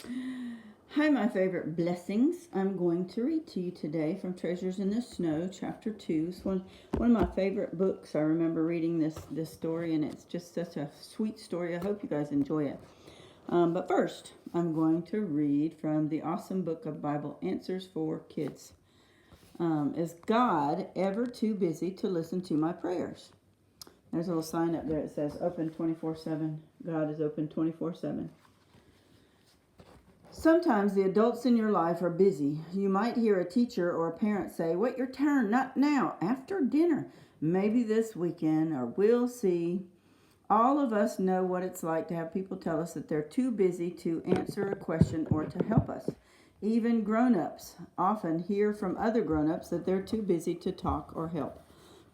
Hi, my favorite blessings. I'm going to read to you today from Treasures in the Snow, chapter 2. It's one of my favorite books. I remember reading this story, and it's just such a sweet story. I hope you guys enjoy it. But first, I'm going to read from the awesome book of Bible Answers for Kids. Is God ever too busy to listen to my prayers? There's a little sign up there that says open 24/7. God is open 24/7. Sometimes the adults in your life are busy. You might hear a teacher or a parent say, "Wait your turn, not now, after dinner, maybe this weekend, or we'll see." All of us know what it's like to have people tell us that they're too busy to answer a question or to help us. Even grown-ups often hear from other grown-ups that they're too busy to talk or help.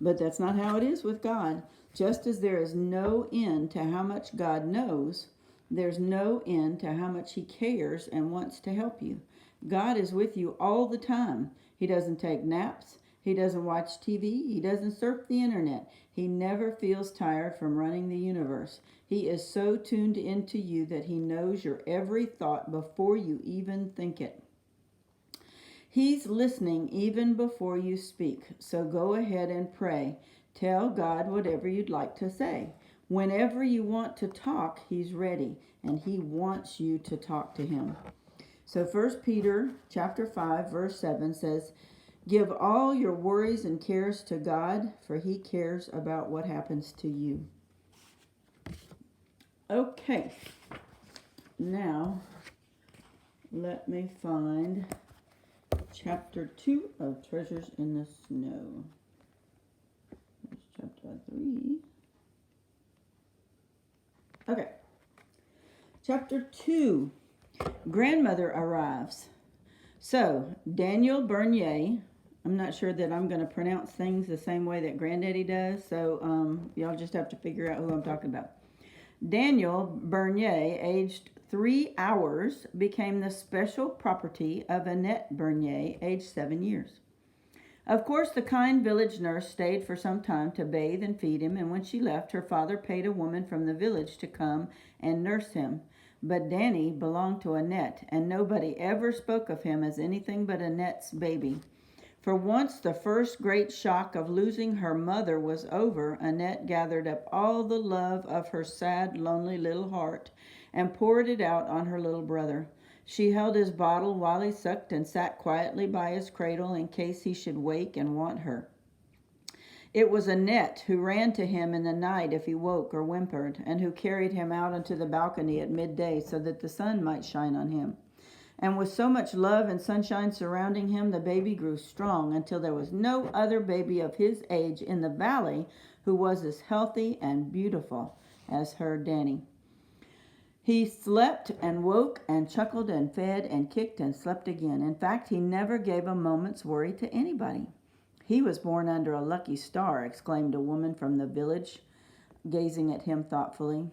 But that's not how it is with God. Just as there is no end to how much God knows, there's no end to how much He cares and wants to help you. God is with you all the time. He doesn't take naps. He doesn't watch TV. He doesn't surf the internet. He never feels tired from running the universe. He is so tuned into you that He knows your every thought before you even think it. He's listening even before you speak. So go ahead and pray. Tell God whatever you'd like to say. Whenever you want to talk, He's ready, and He wants you to talk to Him. So 1 Peter chapter 5 verse 7 says, "Give all your worries and cares to God, for He cares about what happens to you." Okay, now let me find chapter 2 of Treasures in the Snow. There's chapter 3. Okay. Chapter 2. Grandmother arrives. So, Daniel Bernier, I'm not sure that I'm going to pronounce things the same way that Granddaddy does, so y'all just have to figure out who I'm talking about. Daniel Bernier, aged 3 hours, became the special property of Annette Bernier, aged 7 years. Of course, the kind village nurse stayed for some time to bathe and feed him, and when she left, her father paid a woman from the village to come and nurse him. But Danny belonged to Annette, and nobody ever spoke of him as anything but Annette's baby. For once the first great shock of losing her mother was over, Annette gathered up all the love of her sad, lonely little heart and poured it out on her little brother. She held his bottle while he sucked and sat quietly by his cradle in case he should wake and want her. It was Annette who ran to him in the night if he woke or whimpered, and who carried him out onto the balcony at midday so that the sun might shine on him. And with so much love and sunshine surrounding him, the baby grew strong until there was no other baby of his age in the valley who was as healthy and beautiful as her Danny. He slept and woke and chuckled and fed and kicked and slept again. In fact, he never gave a moment's worry to anybody. "He was born under a lucky star," exclaimed a woman from the village, gazing at him thoughtfully.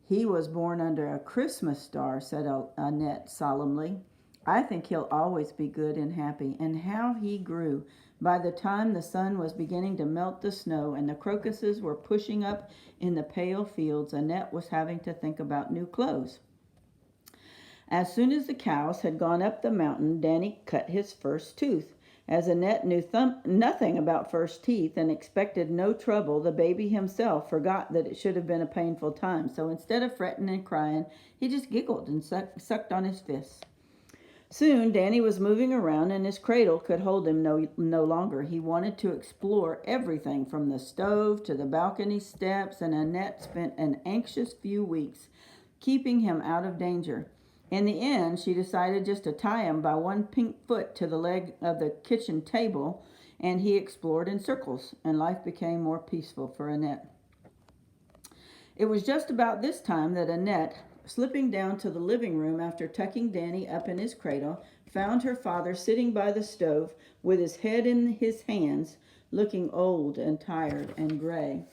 "He was born under a Christmas star," said Annette solemnly. "I think he'll always be good and happy." And how he grew! By the time the sun was beginning to melt the snow and the crocuses were pushing up in the pale fields, Annette was having to think about new clothes. As soon as the cows had gone up the mountain, Danny cut his first tooth. As Annette knew nothing about first teeth and expected no trouble, the baby himself forgot that it should have been a painful time. So instead of fretting and crying, he just giggled and sucked on his fists. Soon Danny was moving around and his cradle could hold him no longer. He wanted to explore everything from the stove to the balcony steps, and Annette spent an anxious few weeks keeping him out of danger. In the end, she decided just to tie him by one pink foot to the leg of the kitchen table, and he explored in circles, and life became more peaceful for Annette. It was just about this time that Annette, slipping down to the living room after tucking Danny up in his cradle, found her father sitting by the stove with his head in his hands, looking old and tired and gray.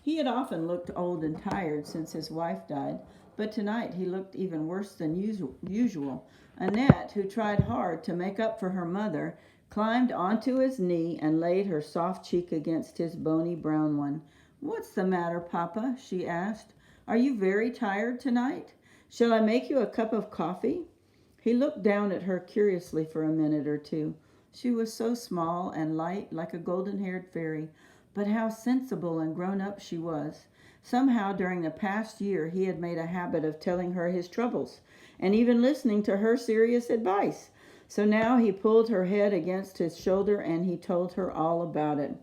He had often looked old and tired since his wife died, but tonight he looked even worse than usual. Annette, who tried hard to make up for her mother, climbed onto his knee and laid her soft cheek against his bony brown one. "What's the matter, Papa?" she asked. "Are you very tired tonight? Shall I make you a cup of coffee?" He looked down at her curiously for a minute or two. She was so small and light, like a golden-haired fairy, but how sensible and grown-up she was. Somehow during the past year he had made a habit of telling her his troubles, and even listening to her serious advice. So now he pulled her head against his shoulder and he told her all about it.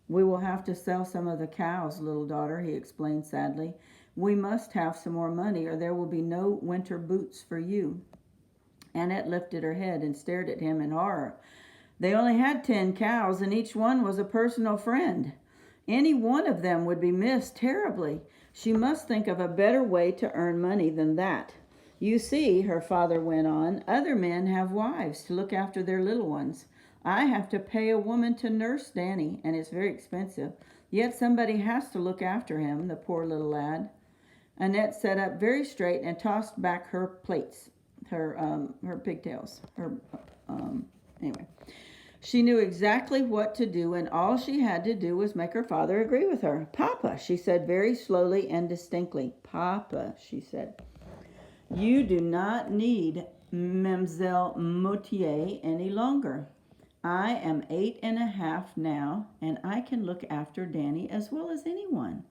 "We will have to sell some of the cows, little daughter," he explained sadly. "We must have some more money or there will be no winter boots for you." Annette lifted her head and stared at him in horror. They only had 10 cows and each one was a personal friend. Any one of them would be missed terribly. She must think of a better way to earn money than that. "You see," her father went on, "other men have wives to look after their little ones. I have to pay a woman to nurse Danny, and it's very expensive. Yet somebody has to look after him, the poor little lad." Annette sat up very straight and tossed back her plaits, her pigtails. Anyway. She knew exactly what to do, and all she had to do was make her father agree with her. "Papa," she said very slowly and distinctly. "Papa," she said, "you do not need Mademoiselle Motier any longer. I am 8.5 now, and I can look after Danny as well as anyone.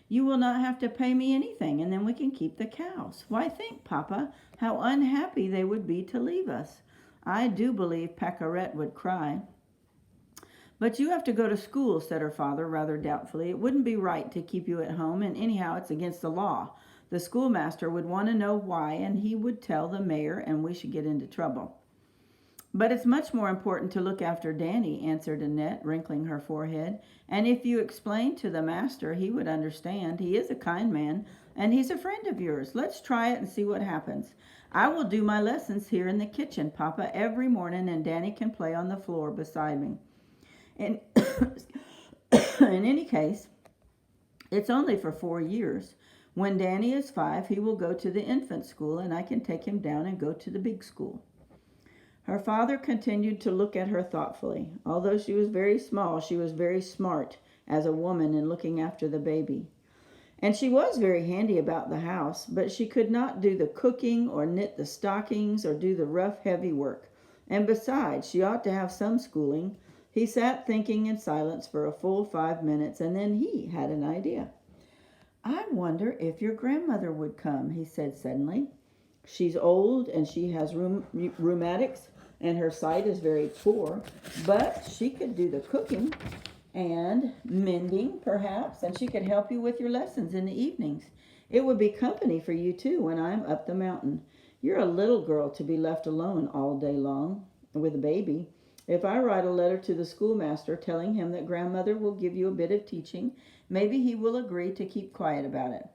You will not have to pay me anything, and then we can keep the cows. Why, think, Papa, how unhappy they would be to leave us. I do believe Paquerette would cry." "But you have to go to school," said her father rather doubtfully. "It wouldn't be right to keep you at home, and anyhow it's against the law. The schoolmaster would want to know why, and he would tell the mayor, and we should get into trouble." "But it's much more important to look after Danny," answered Annette, wrinkling her forehead. "And if you explain to the master, he would understand. He is a kind man, and he's a friend of yours. Let's try it and see what happens. I will do my lessons here in the kitchen, Papa, every morning, and Danny can play on the floor beside me. And in any case, it's only for 4 years. When Danny is 5, he will go to the infant school, and I can take him down and go to the big school." Her father continued to look at her thoughtfully. Although she was very small, she was very smart as a woman in looking after the baby. And she was very handy about the house, but she could not do the cooking or knit the stockings or do the rough, heavy work. And besides, she ought to have some schooling. He sat thinking in silence for a full 5 minutes, and then he had an idea. "I wonder if your grandmother would come," he said suddenly. "She's old and she has rheumatics and her sight is very poor, but she could do the cooking and mending, perhaps, and she could help you with your lessons in the evenings. It would be company for you, too, when I'm up the mountain. You're a little girl to be left alone all day long with a baby. If I write a letter to the schoolmaster telling him that grandmother will give you a bit of teaching, maybe he will agree to keep quiet about it."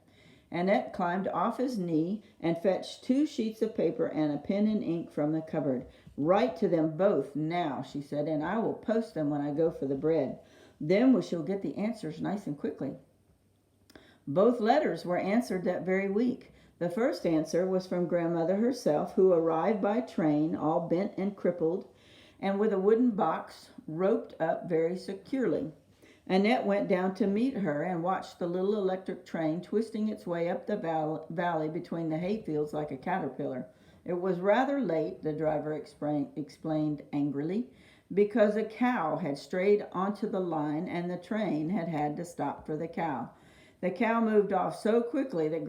Annette climbed off his knee and fetched 2 sheets of paper and a pen and ink from the cupboard. "Write to them both now," she said, "and I will post them when I go for the bread. Then we shall get the answers nice and quickly." Both letters were answered that very week. The first answer was from grandmother herself, who arrived by train, all bent and crippled, and with a wooden box roped up very securely. Annette went down to meet her and watched the little electric train twisting its way up the valley between the hayfields like a caterpillar. It was rather late, the driver explained angrily, because a cow had strayed onto the line and the train had had to stop for the cow. The cow moved off so quickly that the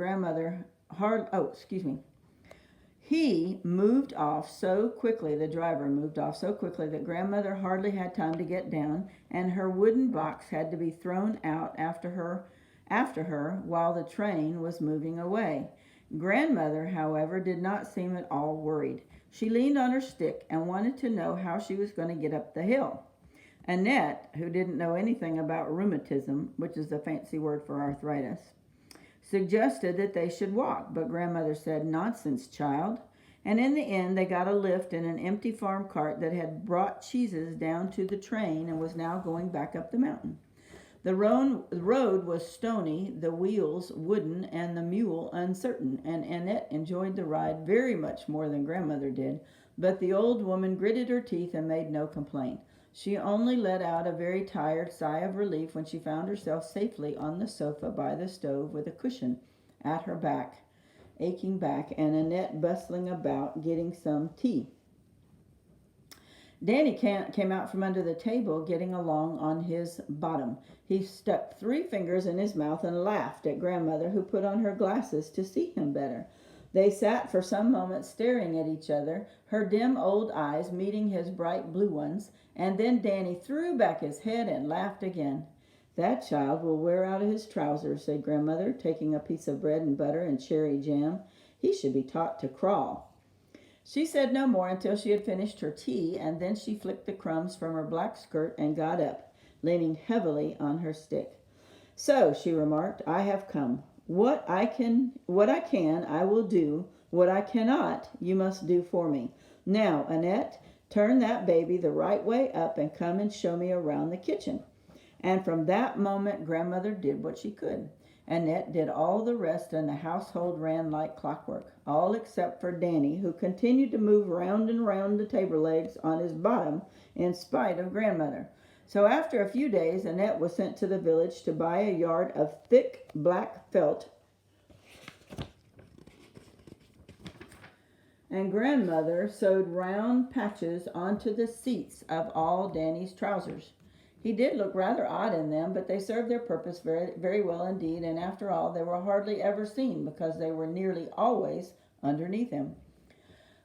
driver moved off so quickly that grandmother hardly had time to get down, and her wooden box had to be thrown out after her while the train was moving away. Grandmother, however, did not seem at all worried. She leaned on her stick and wanted to know how she was going to get up the hill. Annette, who didn't know anything about rheumatism, which is a fancy word for arthritis, suggested that they should walk, but grandmother said, "Nonsense, child." And in the end they got a lift in an empty farm cart that had brought cheeses down to the train and was now going back up the mountain. The road was stony, the wheels wooden, and the mule uncertain, and Annette enjoyed the ride very much more than grandmother did, but the old woman gritted her teeth and made no complaint. She only let out a very tired sigh of relief when she found herself safely on the sofa by the stove with a cushion at her back. aching back, and Annette bustling about getting some tea. Danny came out from under the table, getting along on his bottom. He stuck 3 fingers in his mouth and laughed at Grandmother, who put on her glasses to see him better. They sat for some moments staring at each other, her dim old eyes meeting his bright blue ones, and then Danny threw back his head and laughed again. "That child will wear out his trousers," said Grandmother, taking a piece of bread and butter and cherry jam. "He should be taught to crawl." She said no more until she had finished her tea, and then she flicked the crumbs from her black skirt and got up, leaning heavily on her stick. "So," she remarked, "I have come. What I can, I will do. What I cannot, you must do for me. Now, Annette, turn that baby the right way up and come and show me around the kitchen." And from that moment, Grandmother did what she could. Annette did all the rest, and the household ran like clockwork, all except for Danny, who continued to move round and round the table legs on his bottom in spite of Grandmother. So after a few days, Annette was sent to the village to buy a yard of thick black felt, and Grandmother sewed round patches onto the seats of all Danny's trousers. He did look rather odd in them, but they served their purpose very, very well indeed, and after all, they were hardly ever seen because they were nearly always underneath him.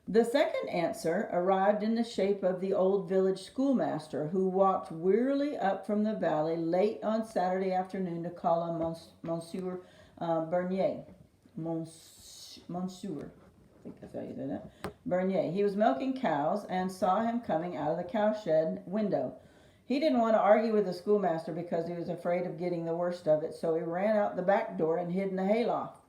The second answer arrived in the shape of the old village schoolmaster, who walked wearily up from the valley late on Saturday afternoon to call on Monsieur Bernier. Monsieur, I think that's how you say that. Bernier. He was milking cows and saw him coming out of the cowshed window. He didn't want to argue with the schoolmaster because he was afraid of getting the worst of it, so he ran out the back door and hid in the hayloft.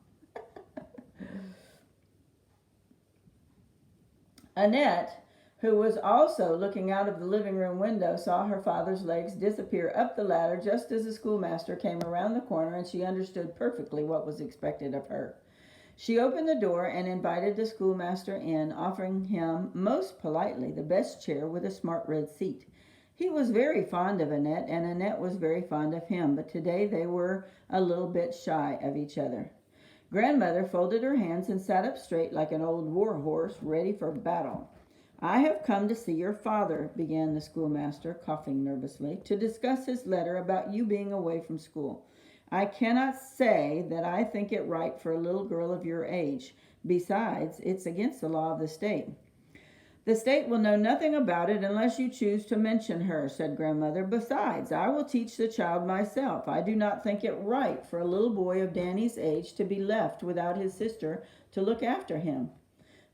Annette, who was also looking out of the living room window, saw her father's legs disappear up the ladder just as the schoolmaster came around the corner, and she understood perfectly what was expected of her. She opened the door and invited the schoolmaster in, offering him most politely the best chair with a smart red seat. He was very fond of Annette, and Annette was very fond of him, but today they were a little bit shy of each other. Grandmother folded her hands and sat up straight like an old war horse ready for battle. "I have come to see your father," began the schoolmaster, coughing nervously, "to discuss his letter about you being away from school. I cannot say that I think it right for a little girl of your age. Besides, it's against the law of the state." "The state will know nothing about it unless you choose to mention her," said Grandmother. "Besides, I will teach the child myself. I do not think it right for a little boy of Danny's age to be left without his sister to look after him."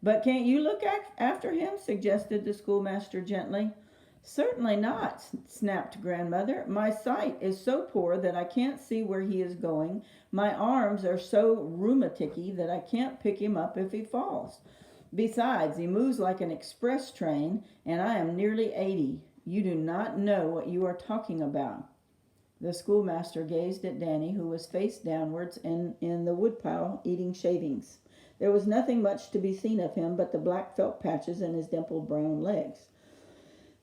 "But can't you look after him?" suggested the schoolmaster gently. "Certainly not," snapped Grandmother. "My sight is so poor that I can't see where he is going. My arms are so rheumaticky that I can't pick him up if he falls. Besides, he moves like an express train, and I am nearly 80. You do not know what you are talking about." The schoolmaster gazed at Danny, who was face downwards in the woodpile eating shavings. There was nothing much to be seen of him but the black felt patches in his dimpled brown legs.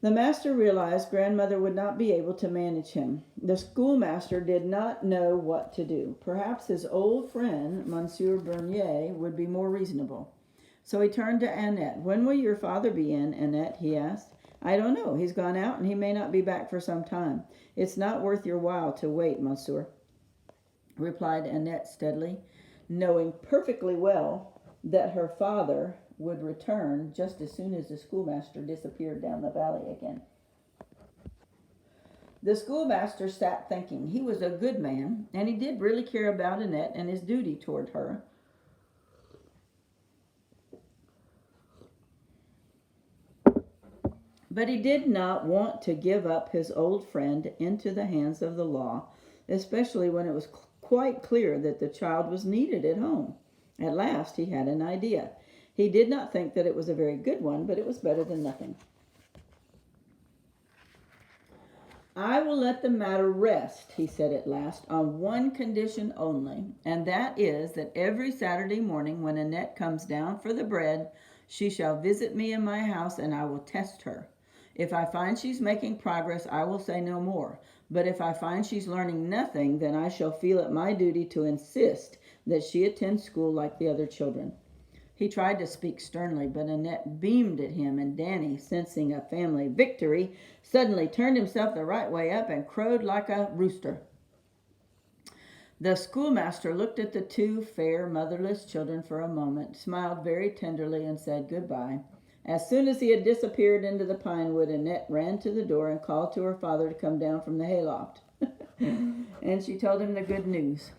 The master realized Grandmother would not be able to manage him. The schoolmaster did not know what to do. Perhaps his old friend, Monsieur Bernier, would be more reasonable. So he turned to Annette. "When will your father be in, Annette?" he asked. "I don't know. He's gone out and he may not be back for some time. It's not worth your while to wait, monsieur," replied Annette steadily, knowing perfectly well that her father would return just as soon as the schoolmaster disappeared down the valley again. The schoolmaster sat thinking. He was a good man, and he did really care about Annette and his duty toward her. But he did not want to give up his old friend into the hands of the law, especially when it was quite clear that the child was needed at home. At last he had an idea. He did not think that it was a very good one, but it was better than nothing. "I will let the matter rest," he said at last, "on one condition only, and that is that every Saturday morning when Annette comes down for the bread, she shall visit me in my house and I will test her. If I find she's making progress, I will say no more. But if I find she's learning nothing, then I shall feel it my duty to insist that she attend school like the other children. He tried to speak sternly, but Annette beamed at him, and Danny, sensing a family victory, suddenly turned himself the right way up and crowed like a rooster. The schoolmaster looked at the two fair, motherless children for a moment, smiled very tenderly, and said goodbye. As soon as he had disappeared into the pine wood, Annette ran to the door and called to her father to come down from the hayloft. And she told him the good news.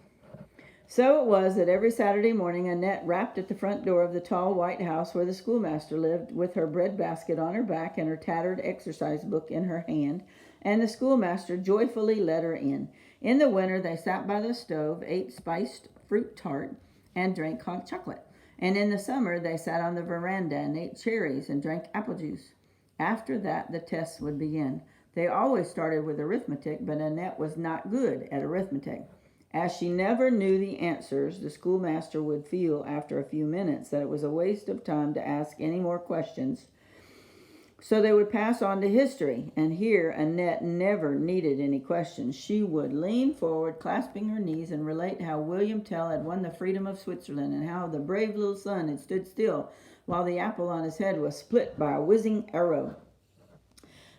So it was that every Saturday morning Annette rapped at the front door of the tall white house where the schoolmaster lived, with her bread basket on her back and her tattered exercise book in her hand, and the schoolmaster joyfully let her in. In the winter they sat by the stove, ate spiced fruit tart, and drank hot chocolate. And in the summer they sat on the veranda and ate cherries and drank apple juice. After that the tests would begin. They always started with arithmetic, but Annette was not good at arithmetic. As she never knew the answers, the schoolmaster would feel after a few minutes that it was a waste of time to ask any more questions. So they would pass on to history, and here Annette never needed any questions. She would lean forward, clasping her knees, and relate how William Tell had won the freedom of Switzerland, and how the brave little sun had stood still while the apple on his head was split by a whizzing arrow.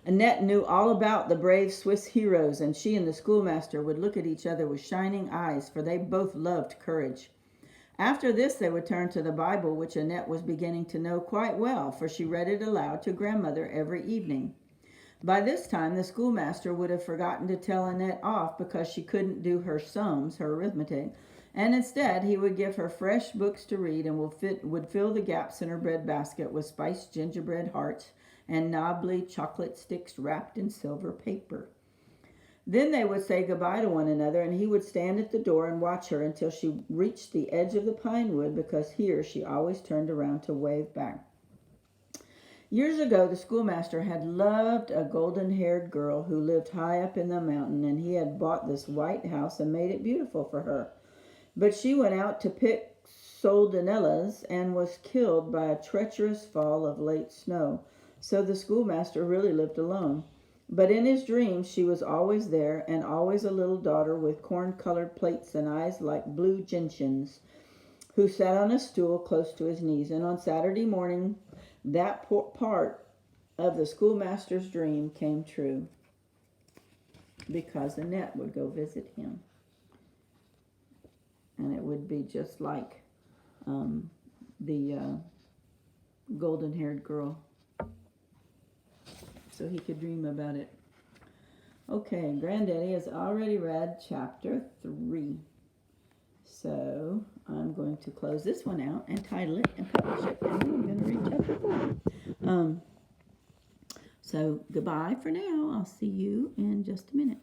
Annette knew all about the brave Swiss heroes, and she and the schoolmaster would look at each other with shining eyes, for they both loved courage. After this they would turn to the Bible, which Annette was beginning to know quite well, for she read it aloud to grandmother every evening. By this time the schoolmaster would have forgotten to tell Annette off because she couldn't do her sums, her arithmetic, and instead he would give her fresh books to read, and would fill the gaps in her bread basket with spiced gingerbread hearts and knobbly chocolate sticks wrapped in silver paper. Then they would say goodbye to one another, and he would stand at the door and watch her until she reached the edge of the pine wood, because here she always turned around to wave back. Years ago the schoolmaster had loved a golden-haired girl who lived high up in the mountain, and he had bought this white house and made it beautiful for her. But she went out to pick soldanellas and was killed by a treacherous fall of late snow. So the schoolmaster really lived alone. But in his dreams she was always there, and always a little daughter with corn-colored plaits and eyes like blue gentians, who sat on a stool close to his knees. And on Saturday morning that part of the schoolmaster's dream came true, because Annette would go visit him. And it would be just like the golden-haired girl. So he could dream about it. Okay, Granddaddy has already read chapter 3. So I'm going to close this one out and title it and publish it. And then I'm going to read chapter 4. So goodbye for now. I'll see you in just a minute.